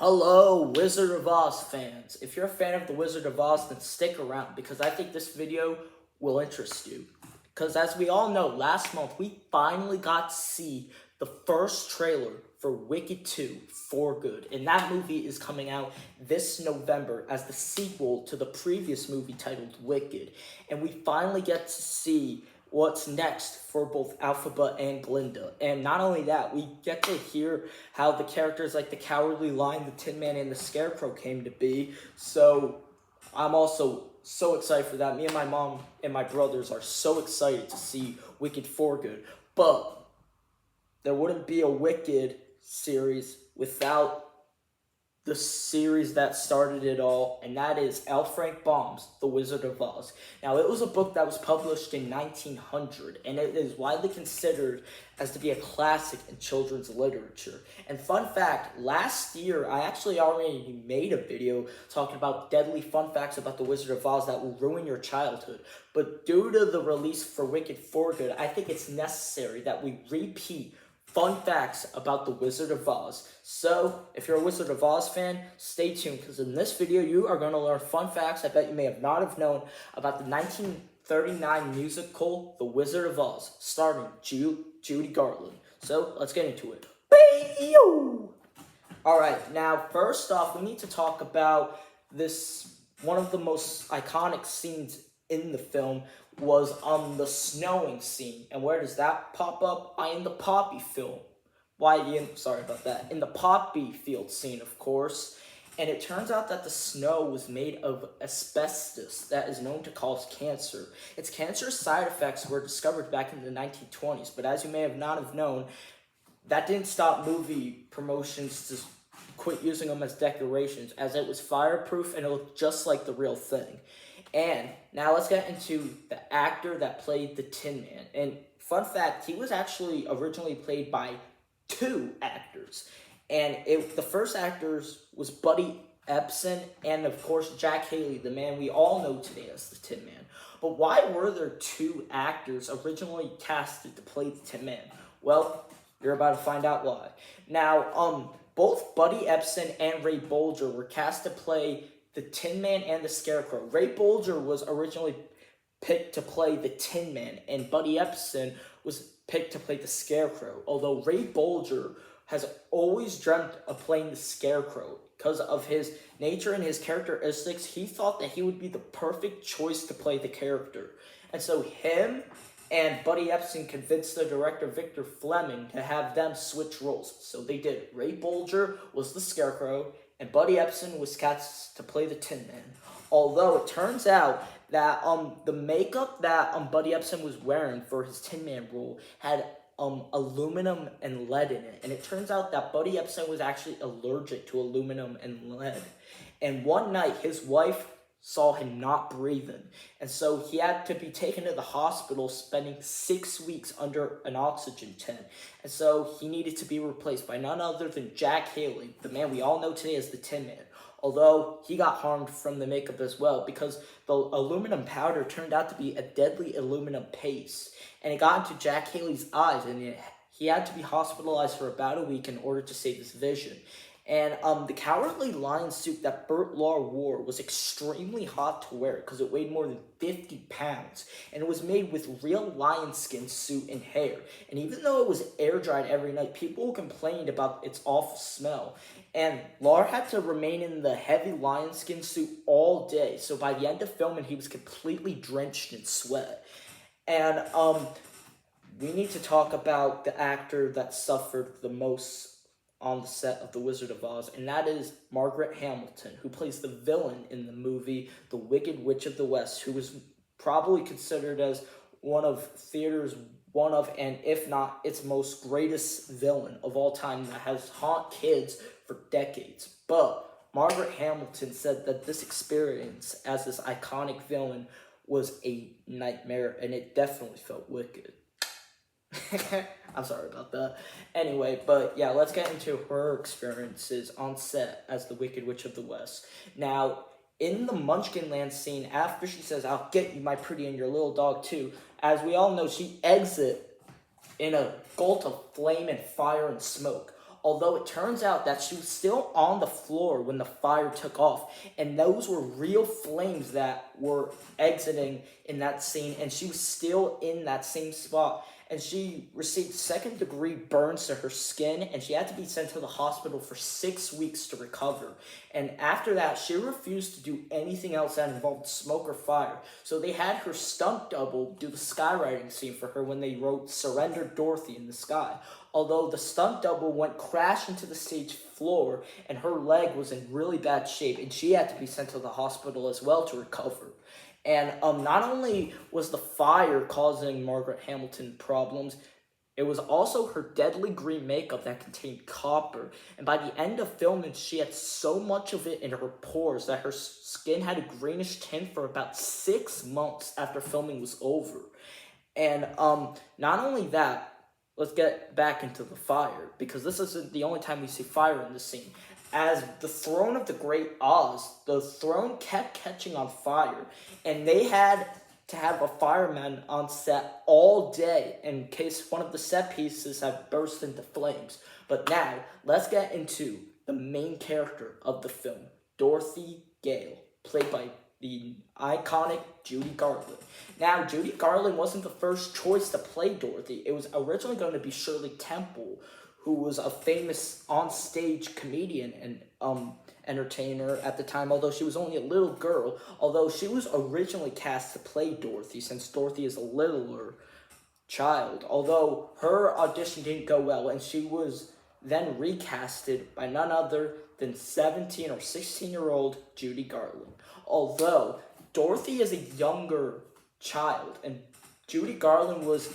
Hello, Wizard of Oz fans. If you're a fan of the Wizard of Oz, then stick around because I think this video will interest you. Because as we all know, last month we finally got to see the first trailer for Wicked 2 for Good. And that movie is coming out this November as the sequel to the previous movie titled Wicked. And we finally get to see what's next for both Alphaba and Glinda. And not only that, we get to hear how the characters like the Cowardly Lion, the Tin Man, and the Scarecrow came to be. So I'm also so excited for that. Me and my mom and my brothers are so excited to see Wicked for Good. But there wouldn't be a Wicked series without the series that started it all, and that is L. Frank Baum's The Wizard of Oz. Now, it was a book that was published in 1900, and it is widely considered as to be a classic in children's literature. And fun fact, last year, I actually already made a video talking about deadly fun facts about The Wizard of Oz that will ruin your childhood. But due to the release for Wicked for Good, I think it's necessary that we repeat fun facts about The Wizard of Oz. So, if you're a Wizard of Oz fan, stay tuned, because in this video, you are going to learn fun facts I bet you may have not have known about the 1939 musical, The Wizard of Oz, starring Judy Garland. So, let's get into it. Alright, now, first off, we need to talk about this, one of the most iconic scenes in the film was the snowing scene. And where does that pop up? In the Poppy film. In the Poppy field scene, of course. And it turns out that the snow was made of asbestos that is known to cause cancer. Its cancerous side effects were discovered back in the 1920s, but as you may have not have known, that didn't stop movie promotions to quit using them as decorations, as it was fireproof and it looked just like the real thing. And now let's get into the actor that played the Tin Man. And fun fact, he was actually originally played by two actors. And the first actors was Buddy Ebsen and, of course, Jack Haley, the man we all know today as the Tin Man. But why were there two actors originally casted to play the Tin Man? Well, you're about to find out why. Now, both Buddy Ebsen and Ray Bolger were cast to play the Tin Man and the Scarecrow. Ray Bolger was originally picked to play the Tin Man, and Buddy Ebsen was picked to play the Scarecrow. Although Ray Bolger has always dreamt of playing the Scarecrow because of his nature and his characteristics, he thought that he would be the perfect choice to play the character. And so him and Buddy Ebsen convinced the director Victor Fleming to have them switch roles. So they did. Ray Bolger was the Scarecrow, and Buddy Ebsen was cast to play the Tin Man. Although it turns out that the makeup that Buddy Ebsen was wearing for his Tin Man role had aluminum and lead in it. And it turns out that Buddy Ebsen was actually allergic to aluminum and lead. And one night, his wife saw him not breathing. And so he had to be taken to the hospital, spending 6 weeks under an oxygen tent. And so he needed to be replaced by none other than Jack Haley, the man we all know today as the Tin Man. Although he got harmed from the makeup as well, because the aluminum powder turned out to be a deadly aluminum paste. And it got into Jack Haley's eyes, and he had to be hospitalized for about a week in order to save his vision. And the Cowardly Lion suit that Burt Lahr wore was extremely hot to wear because it weighed more than 50 pounds. And it was made with real lion skin suit and hair. And even though it was air dried every night, people complained about its awful smell. And Lahr had to remain in the heavy lion skin suit all day. So by the end of filming, he was completely drenched in sweat. And we need to talk about the actor that suffered the most on the set of The Wizard of Oz, and that is Margaret Hamilton, who plays the villain in the movie The Wicked Witch of the West, who was probably considered as one of theater's and if not its most greatest villain of all time that has haunted kids for decades. But Margaret Hamilton said that this experience as this iconic villain was a nightmare, and it definitely felt wicked. I'm sorry about that. Anyway, but yeah, let's get into her experiences on set as the Wicked Witch of the West. Now, in the Munchkinland scene, after she says, "I'll get you, my pretty, and your little dog too," as we all know, she exits in a gulp of flame and fire and smoke. Although it turns out that she was still on the floor when the fire took off, and those were real flames that were exiting in that scene, and she was still in that same spot. And she received second-degree burns to her skin, and she had to be sent to the hospital for 6 weeks to recover. And after that, she refused to do anything else that involved smoke or fire. So they had her stunt double do the skywriting scene for her when they wrote "Surrender Dorothy" in the sky. Although the stunt double went crash into the stage floor, and her leg was in really bad shape, and she had to be sent to the hospital as well to recover. And not only was the fire causing Margaret Hamilton problems, it was also her deadly green makeup that contained copper. And by the end of filming, she had so much of it in her pores that her skin had a greenish tint for about 6 months after filming was over. And not only that, let's get back into the fire, because this isn't the only time we see fire in the scene. As the throne of the Great Oz, the throne kept catching on fire, and they had to have a fireman on set all day in case one of the set pieces had burst into flames. But now, let's get into the main character of the film, Dorothy Gale, played by the iconic Judy Garland. Now, Judy Garland wasn't the first choice to play Dorothy. It was originally going to be Shirley Temple, who was a famous on-stage comedian and entertainer at the time, although she was only a little girl, although she was originally cast to play Dorothy, since Dorothy is a littler child, although her audition didn't go well, and she was then recasted by none other than 17 or 16-year-old Judy Garland. Although Dorothy is a younger child, and Judy Garland was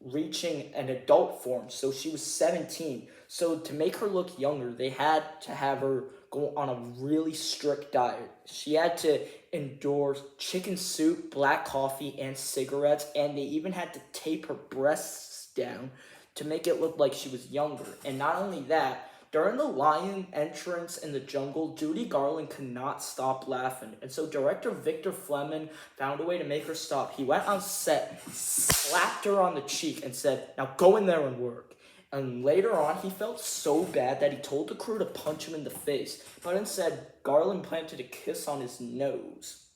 reaching an adult form, so she was 17. So to make her look younger, they had to have her go on a really strict diet. She had to endure chicken soup, black coffee, and cigarettes, and they even had to tape her breasts down to make it look like she was younger. And not only that, during the lion entrance in the jungle, Judy Garland could not stop laughing. And so director Victor Fleming found a way to make her stop. He went on set, slapped her on the cheek, and said, "Now go in there and work." And later on, he felt so bad that he told the crew to punch him in the face. But instead, Garland planted a kiss on his nose.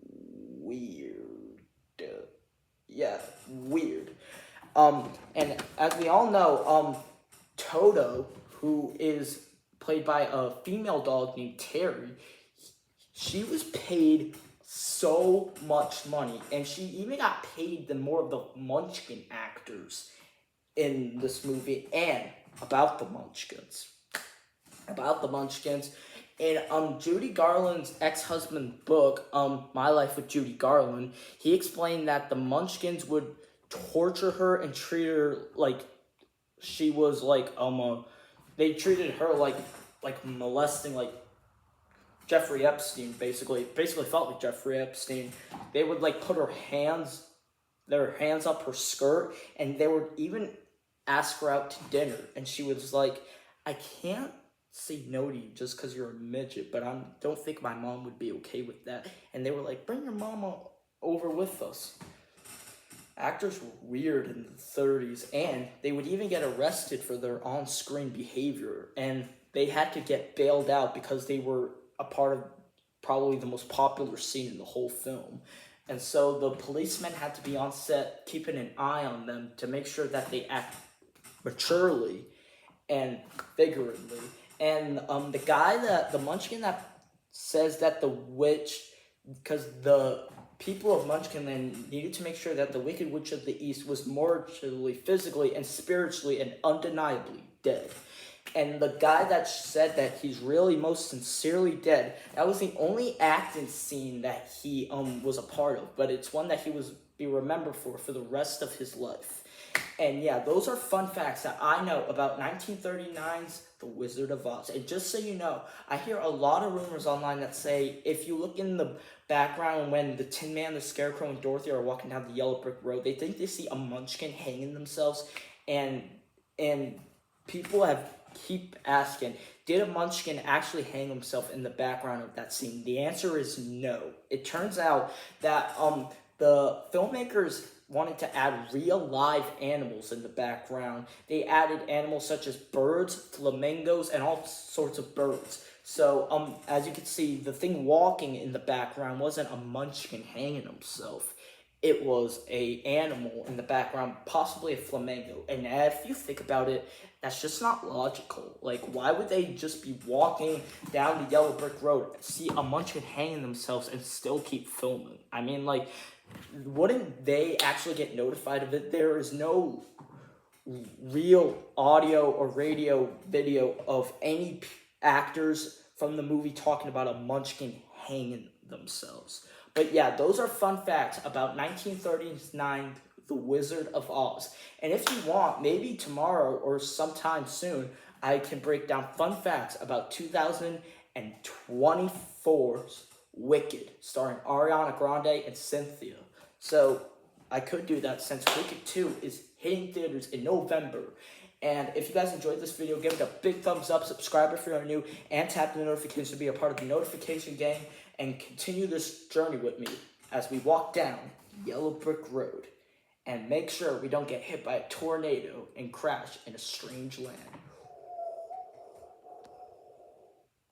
Weird. Yeah, weird. And as we all know, Toto, who is played by a female dog named Terry, she was paid so much money, and she even got paid than more of the Munchkin actors in this movie. And about the Munchkins. In Judy Garland's ex-husband book, My Life with Judy Garland, he explained that the Munchkins would torture her and treat her like she was like they treated her like molesting, like Jeffrey Epstein, basically felt like Jeffrey Epstein. They would like put their hands up her skirt, and they would even ask her out to dinner, and she was like, "I can't say no to you just because you're a midget, but I don't think my mom would be okay with that." And they were like, "Bring your mama over with us." Actors were weird in the 30s, and they would even get arrested for their on-screen behavior, and they had to get bailed out because they were a part of probably the most popular scene in the whole film. And so the policemen had to be on set keeping an eye on them to make sure that they act maturely and vigorously. And the Munchkin that says that the witch, because the people of Munchkinland needed to make sure that the Wicked Witch of the East was morally, physically, and spiritually and undeniably dead. And the guy that said that he's really most sincerely dead, that was the only acting scene that he was a part of, but it's one that he was be remembered for the rest of his life. And yeah, those are fun facts that I know about 1939's The Wizard of Oz. And just so you know, I hear a lot of rumors online that say if you look in the background when the Tin Man, the Scarecrow, and Dorothy are walking down the yellow brick road, they think they see a Munchkin hanging themselves. And people keep asking, did a Munchkin actually hang himself in the background of that scene? The answer is no. It turns out that the filmmakers wanted to add real live animals in the background. They added animals such as birds, flamingos, and all sorts of birds. So, as you can see, the thing walking in the background wasn't a munchkin hanging himself. It was a animal in the background, possibly a flamingo. And if you think about it, that's just not logical. Like, why would they just be walking down the yellow brick road, see a munchkin hanging themselves, and still keep filming? I mean, like, wouldn't they actually get notified of it? There is no real audio or radio video of any actors from the movie talking about a munchkin hanging themselves. But yeah, those are fun facts about 1939, The Wizard of Oz. And if you want, maybe tomorrow or sometime soon, I can break down fun facts about 2024's Wicked, starring Ariana Grande and Cynthia. So I could do that since Wicked 2 is hitting theaters in November. And if you guys enjoyed this video, give it a big thumbs up, subscribe if you're new, and tap the notification to be a part of the notification gang, and continue this journey with me as we walk down Yellow Brick Road. And make sure we don't get hit by a tornado and crash in a strange land.